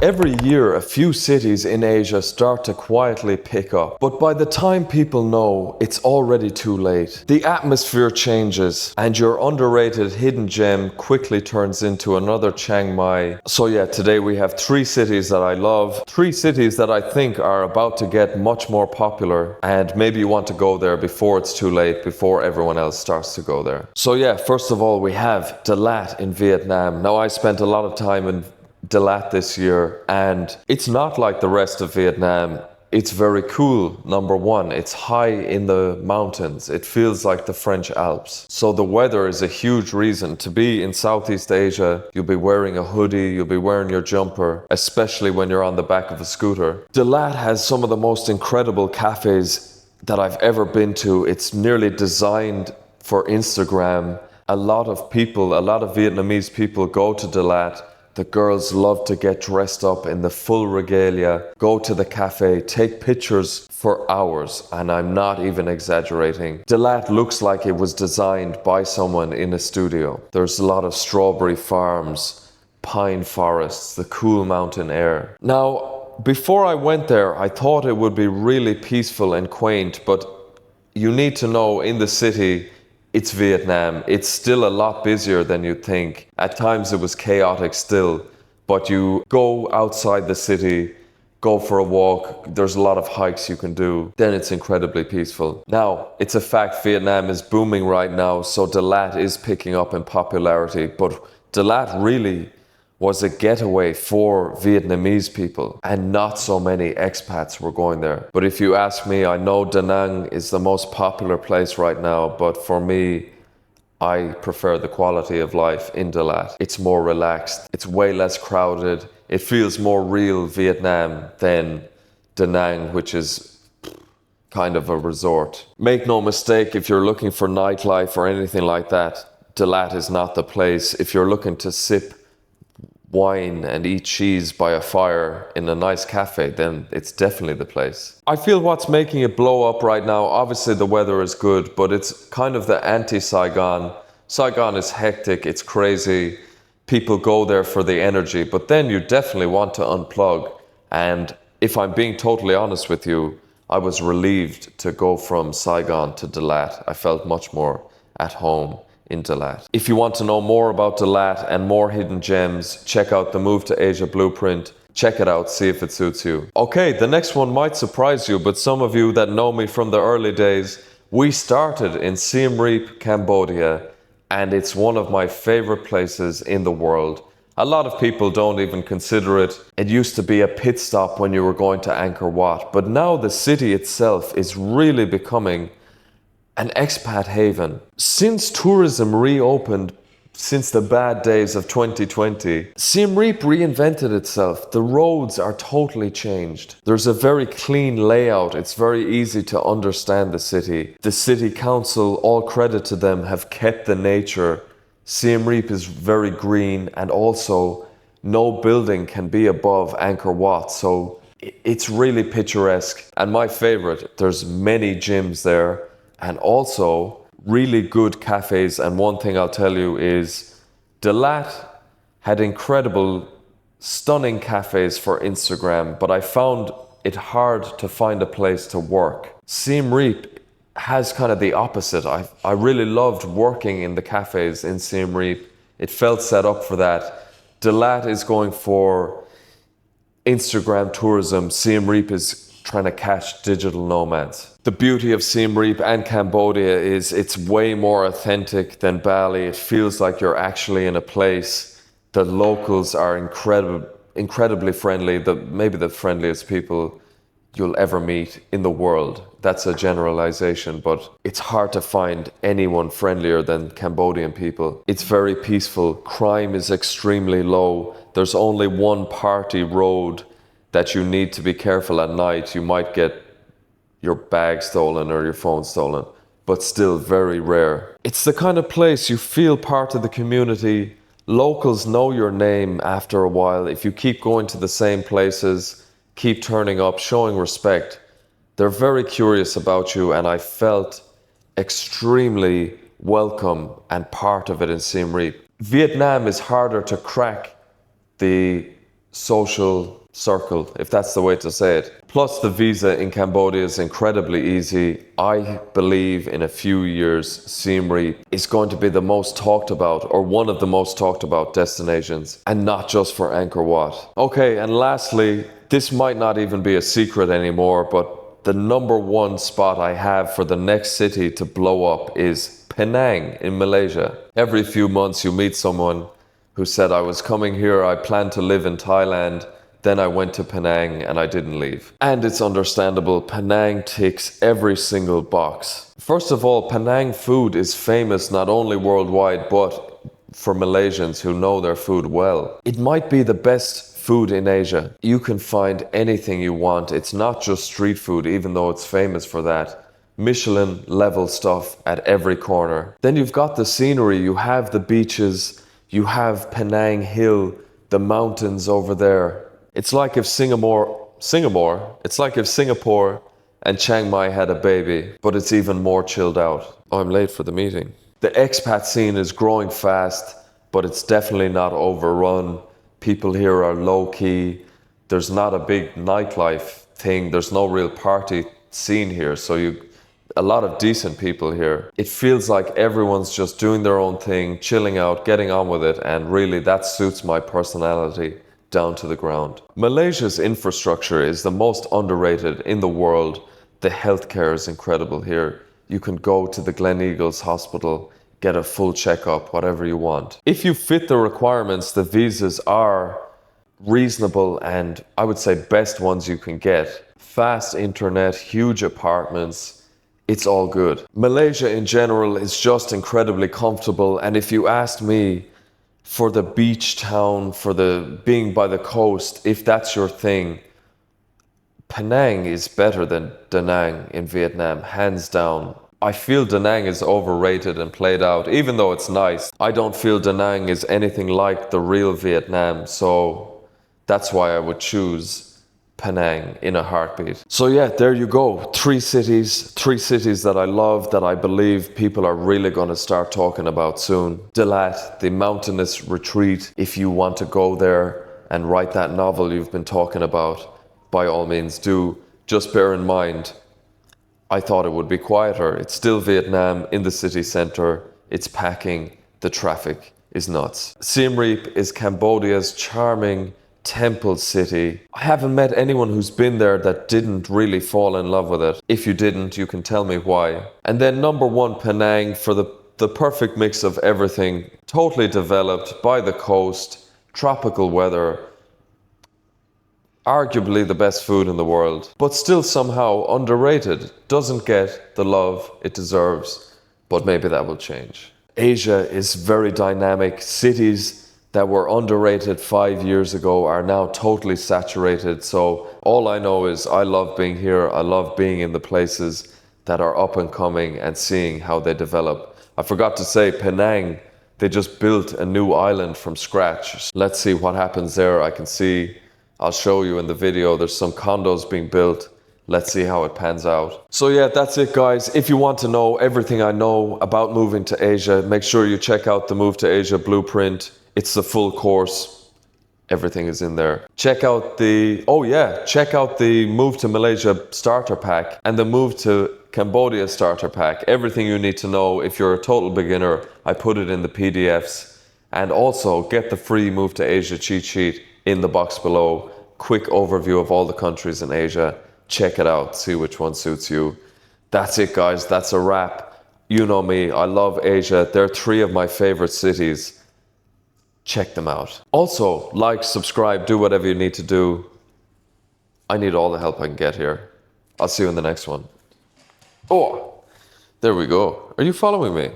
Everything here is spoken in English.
Every year, a few cities in Asia start to quietly pick up, but by the time people know, it's already too late. The atmosphere changes, and your underrated hidden gem quickly turns into another Chiang Mai. So yeah, today we have three cities that I love, three cities that I think are about to get much more popular, and maybe you want to go there before it's too late, before everyone else starts to go there. So yeah, first of all, we have Dalat in Vietnam. Now, I spent a lot of time in Dalat this year, and it's not like the rest of Vietnam. It's very cool. Number one, it's high in the mountains. It feels like the French Alps. So the weather is a huge reason to be in Southeast Asia. You'll be wearing a hoodie, you'll be wearing your jumper, especially when you're on the back of a scooter. Dalat has some of the most incredible cafes that I've ever been to. It's nearly designed for Instagram. A lot of Vietnamese people go to Dalat. The girls love to get dressed up in the full regalia, go to the cafe, take pictures for hours, and I'm not even exaggerating. Dalat looks like it was designed by someone in a studio. There's a lot of strawberry farms, pine forests, the cool mountain air. Now, before I went there, I thought it would be really peaceful and quaint, but you need to know, in the city, it's Vietnam. It's still a lot busier than you'd think. At times it was chaotic still, but you go outside the city, go for a walk, there's a lot of hikes you can do, then it's incredibly peaceful. Now, it's a fact Vietnam is booming right now, so Dalat is picking up in popularity, but Dalat really was a getaway for Vietnamese people, and not so many expats were going there. But if you ask me, I know Da Nang is the most popular place right now, but for me, I prefer the quality of life in Dalat. It's more relaxed, it's way less crowded, it feels more real Vietnam than Da Nang, which is kind of a resort. Make no mistake, if you're looking for nightlife or anything like that, Dalat is not the place. If you're looking to sip wine and eat cheese by a fire in a nice cafe, then it's definitely the place. I feel what's making it blow up right now, obviously the weather is good, but it's kind of the anti-Saigon. Saigon is hectic, it's crazy, people go there for the energy, but then you definitely want to unplug. And if I'm being totally honest with you, I was relieved to go from Saigon to Dalat. I felt much more at home in Dalat. If you want to know more about Dalat and more hidden gems, check out the Move to Asia blueprint. Check it out, see if it suits you. Okay, the next one might surprise you, but some of you that know me from the early days, we started in Siem Reap, Cambodia, and it's one of my favorite places in the world. A lot of people don't even consider it. It used to be a pit stop when you were going to Angkor Wat, but now the city itself is really becoming an expat haven. Since tourism reopened, since the bad days of 2020, Siem Reap reinvented itself. The roads are totally changed. There's a very clean layout. It's very easy to understand the city. The city council, all credit to them, have kept the nature. Siem Reap is very green, and also no building can be above Angkor Wat, so it's really picturesque. And my favorite, there's many gyms there, and also really good cafes. And one thing I'll tell you is Dalat had incredible, stunning cafes for Instagram, but I found it hard to find a place to work. Siem Reap has kind of the opposite. I really loved working in the cafes in Siem Reap. It felt set up for that. Dalat is going for Instagram tourism. Siem Reap is trying to catch digital nomads. The beauty of Siem Reap and Cambodia is it's way more authentic than Bali. It feels like you're actually in a place. The locals are incredibly friendly, maybe the friendliest people you'll ever meet in the world. That's a generalization, but it's hard to find anyone friendlier than Cambodian people. It's very peaceful. Crime is extremely low. There's only one party road that you need to be careful at night. You might get your bag stolen or your phone stolen, but still very rare. It's the kind of place you feel part of the community. Locals know your name after a while. If you keep going to the same places, keep turning up, showing respect, they're very curious about you, and I felt extremely welcome and part of it in Siem Reap. Vietnam is harder to crack the social circle, if that's the way to say it. Plus, the visa in Cambodia is incredibly easy. I believe in a few years, Siem Reap is going to be the most talked about, or one of the most talked about destinations, and not just for Angkor Wat. Okay, and lastly, this might not even be a secret anymore, but the number one spot I have for the next city to blow up is Penang in Malaysia. Every few months you meet someone who said, I was coming here, I planned to live in Thailand, then I went to Penang and I didn't leave. And it's understandable, Penang ticks every single box. First of all, Penang food is famous not only worldwide, but for Malaysians who know their food well. It might be the best food in Asia. You can find anything you want. It's not just street food, even though it's famous for that. Michelin level stuff at every corner. Then you've got the scenery, you have the beaches, you have Penang Hill, the mountains over there. It's like if Singapore and Chiang Mai had a baby, but it's even more chilled out. Oh, I'm late for the meeting. The expat scene is growing fast, but it's definitely not overrun. People here are low-key. There's not a big nightlife thing. There's no real party scene here, so a lot of decent people here. It feels like everyone's just doing their own thing, chilling out, getting on with it, and really that suits my personality down to the ground. Malaysia's infrastructure is the most underrated in the world. The healthcare is incredible here. You can go to the Gleneagles Hospital, get a full checkup, whatever you want. If you fit the requirements, the visas are reasonable and I would say best ones you can get. Fast internet, huge apartments, it's all good. Malaysia in general is just incredibly comfortable, and if you asked me, for the beach town, for the being by the coast, if that's your thing, Penang is better than Da Nang in Vietnam, hands down. I feel Da Nang is overrated and played out, even though it's nice. I don't feel Da Nang is anything like the real Vietnam, so that's why I would choose Penang in a heartbeat. So yeah, there you go. Three cities that I love, that I believe people are really going to start talking about soon. Dalat, the mountainous retreat. If you want to go there and write that novel you've been talking about, by all means do. Just bear in mind, I thought it would be quieter. It's still Vietnam in the city center. It's packing. The traffic is nuts. Siem Reap is Cambodia's charming temple city. I haven't met anyone who's been there that didn't really fall in love with it. If you didn't, you can tell me why. And then number one, Penang, for the perfect mix of everything. Totally developed, by the coast, tropical weather, arguably the best food in the world, but still somehow underrated. Doesn't get the love it deserves, but maybe that will change. Asia is very dynamic. Cities that were underrated 5 years ago are now totally saturated. So all I know is I love being here. I love being in the places that are up and coming and seeing how they develop. I forgot to say, Penang, they just built a new island from scratch. Let's see what happens there. I'll show you in the video. There's some condos being built. Let's see how it pans out. So yeah, that's it guys. If you want to know everything I know about moving to Asia, make sure you check out the Move to Asia blueprint. It's the full course. Everything is in there. Check out the Move to Malaysia starter pack and the Move to Cambodia starter pack. Everything you need to know if you're a total beginner. I put it in the PDFs. And also get the free Move to Asia cheat sheet in the box below. Quick overview of all the countries in Asia. Check it out. See which one suits you. That's it guys. That's a wrap. You know me. I love Asia. They're 3 of my favorite cities. Check them out. Also, like, subscribe, do whatever you need to do. I need all the help I can get here. I'll see you in the next one. Oh, there we go. Are you following me?